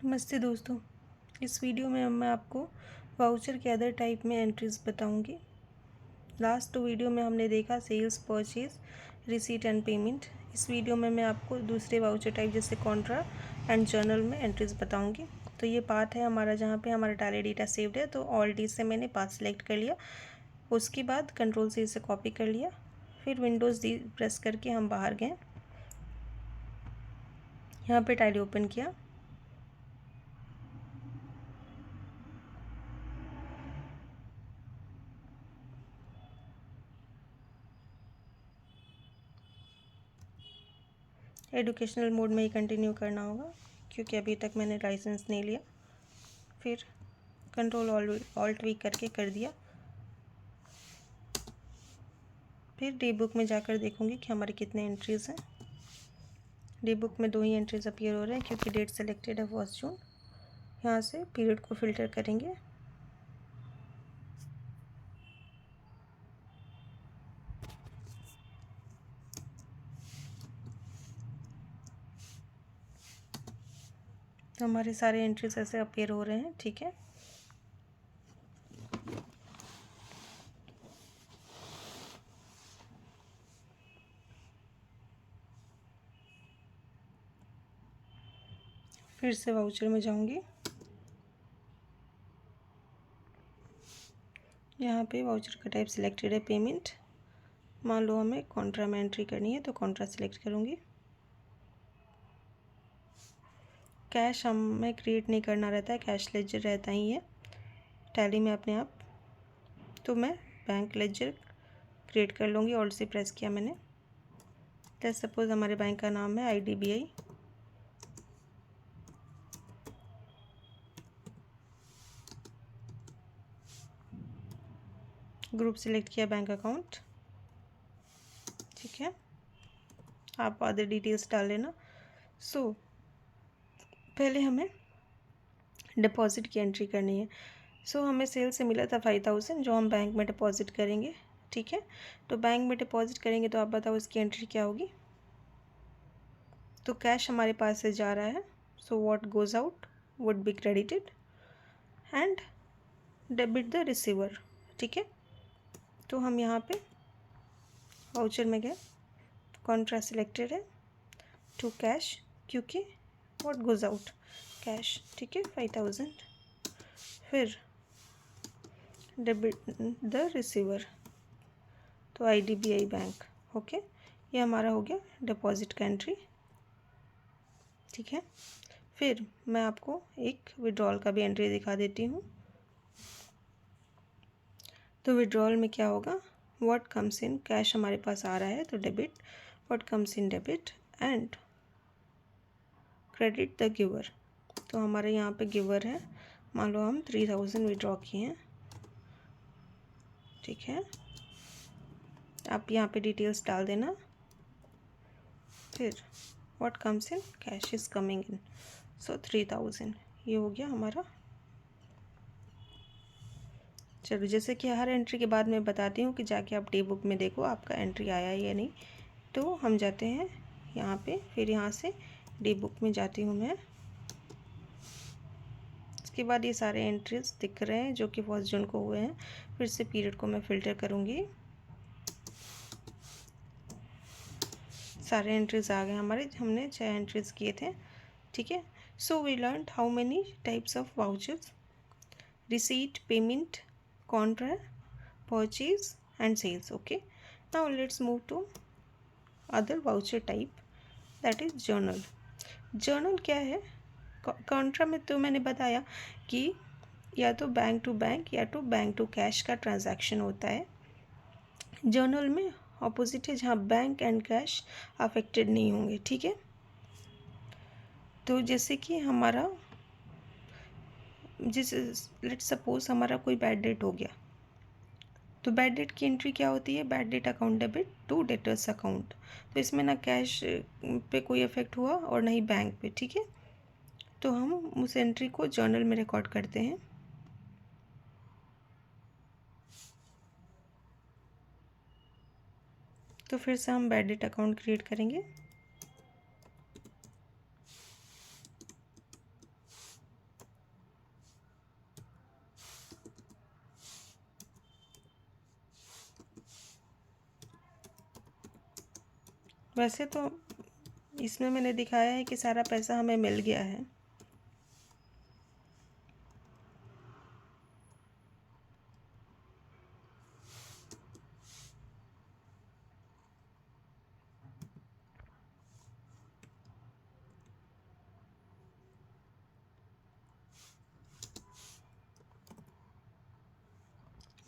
नमस्ते दोस्तों। इस वीडियो में मैं आपको वाउचर के अदर टाइप में एंट्रीज बताऊंगी। लास्ट वीडियो में हमने देखा sales, purchase, receipt and payment. इस वीडियो में मैं आपको दूसरे वाउचर टाइप जैसे कॉन्ट्रा एंड जर्नल में एंट्रीज बताऊंगी। तो ये पाथ है हमारा जहाँ पे हमारा टैली डेटा सेव्ड है। तो ऑल्ट डी से मैंने पाथ सेलेक्ट कर लिया, उसके बाद कंट्रोल सी से कॉपी कर लिया, फिर विंडोज़ डी प्रेस करके हम बाहर गए, यहाँ पे टैली ओपन किया। एडुकेशनल मोड में ही कंटिन्यू करना होगा क्योंकि अभी तक मैंने लाइसेंस नहीं लिया। फिर कंट्रोल ऑल्ट वी करके कर दिया। फिर डे बुक में जाकर देखूंगी कि हमारे कितने एंट्रीज़ हैं। डे बुक में 2 ही एंट्रीज अपीयर हो रहे हैं क्योंकि डेट सेलेक्टेड है 1 जून। यहाँ से पीरियड को फिल्टर करेंगे। तो हमारे सारे एंट्रीज ऐसे अपीयर हो रहे हैं, ठीक है। फिर से वाउचर में जाऊंगी। यहाँ पे वाउचर का टाइप सिलेक्टेड है पेमेंट। मान लो हमें कॉन्ट्रा में एंट्री करनी है तो कॉन्ट्रा सेलेक्ट करूँगी। कैश हमें क्रिएट नहीं करना रहता है, कैश लेजर रहता ही है टैली में अपने आप। तो मैं बैंक लेजर क्रिएट कर लूँगी। ऑल्ट से प्रेस किया मैंने। लेट्स सपोज हमारे बैंक का नाम है IDBI। ग्रुप सिलेक्ट किया, बैंक अकाउंट, ठीक है। आप अदर डिटेल्स डाल लेना। सो पहले हमें डिपॉजिट की एंट्री करनी है। सो हमें सेल से मिला था 5000 जो हम बैंक में डिपॉजिट करेंगे, ठीक है। तो बैंक में डिपॉजिट करेंगे तो आप बताओ इसकी एंट्री क्या होगी। तो कैश हमारे पास से जा रहा है, so what goes out would be credited and debit the receiver, ठीक है। तो हम यहाँ पे वाउचर में गए, कॉन्ट्रा सिलेक्टेड है टू कैश क्योंकि व्हाट गोज आउट कैश, ठीक है, 5000। फिर डेबिट द रिसीवर तो IDBI बैंक, ओके। ये हमारा हो गया डिपॉजिट का एंट्री, ठीक है। फिर मैं आपको एक विड्रॉल का भी एंट्री दिखा देती हूँ। तो विड्रॉल में क्या होगा, व्हाट कम्स इन, कैश हमारे पास आ रहा है तो debit, what comes in debit and credit the giver. तो हमारे यहाँ पे गिवर है, मान लो हम 3000 विड्रॉ किए हैं, ठीक है। आप यहाँ पे डिटेल्स डाल देना। फिर what comes in, cash is coming in, so 3000। ये हो गया हमारा। चलो, जैसे कि हर एंट्री के बाद मैं बताती हूँ कि जाके आप डे बुक में देखो आपका एंट्री आया है या नहीं। तो हम जाते हैं यहाँ पे, फिर यहाँ से डे बुक में जाती हूँ मैं। इसके बाद ये सारे एंट्रीज दिख रहे हैं जो कि 1 जून को हुए हैं। फिर से पीरियड को मैं फ़िल्टर करूँगी। सारे एंट्रीज आ गए हमारे, हमने 6 एंट्रीज किए थे, ठीक है। So we learn how many types of vouchers, receipt, payment, contra, purchase and sales, okay. Now let's move to other voucher type, that is journal. Journal क्या है, कॉन्ट्रा में तो मैंने बताया कि या तो बैंक टू बैंक या तो बैंक टू कैश का ट्रांजैक्शन होता है। जर्नल में ऑपोजिट है जहाँ बैंक एंड कैश अफेक्टेड नहीं होंगे, ठीक है। तो जैसे कि हमारा लेट्स सपोज हमारा कोई बैड डेट हो गया, तो बैड डेट की एंट्री क्या होती है, bad debt account debit to debtors account. तो इसमें ना कैश पे कोई इफेक्ट हुआ और ना ही बैंक पे, ठीक है। तो हम उस एंट्री को जर्नल में रिकॉर्ड करते हैं। तो फिर से हम बैड डेट अकाउंट क्रिएट करेंगे। वैसे तो इसमें मैंने दिखाया है कि सारा पैसा हमें मिल गया है।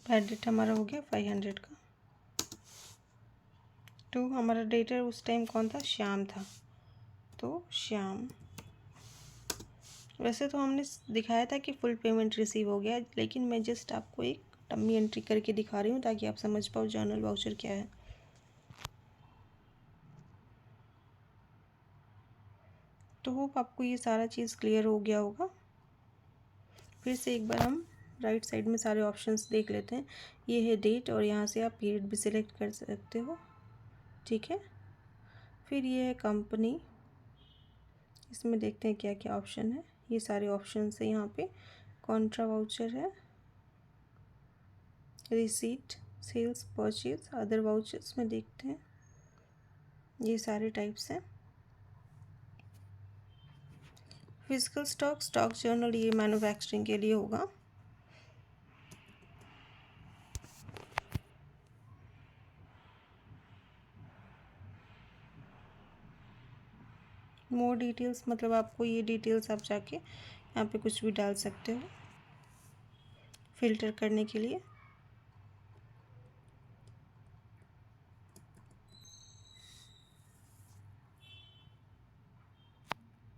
बैड डेट हमारा हो गया 500 का। 2 हमारा डेटर उस टाइम कौन था? श्याम था, तो श्याम। वैसे तो हमने दिखाया था कि फुल पेमेंट रिसीव हो गया, लेकिन मैं जस्ट आपको एक डमी एंट्री करके दिखा रही हूँ ताकि आप समझ पाओ जर्नल वाउचर क्या है। तो होप आपको ये सारा चीज़ क्लियर हो गया होगा। फिर से एक बार हम राइट साइड में सारे ऑप्शंस देख लेते हैं। ये है डेट और यहाँ से आप पीरियड भी सिलेक्ट कर सकते हो, ठीक है। फिर ये है कंपनी, इसमें देखते हैं क्या क्या ऑप्शन है। ये सारे ऑप्शन है यहाँ पे। कॉन्ट्रा वाउचर है, receipt, sales, purchase, other vouchers में देखते हैं। ये सारे टाइप्स हैं। फिजिकल स्टॉक, स्टॉक जर्नल, ये मैन्युफैक्चरिंग के लिए होगा। मोर डिटेल्स मतलब आपको ये डिटेल्स आप जाके यहाँ पे कुछ भी डाल सकते हो फिल्टर करने के लिए।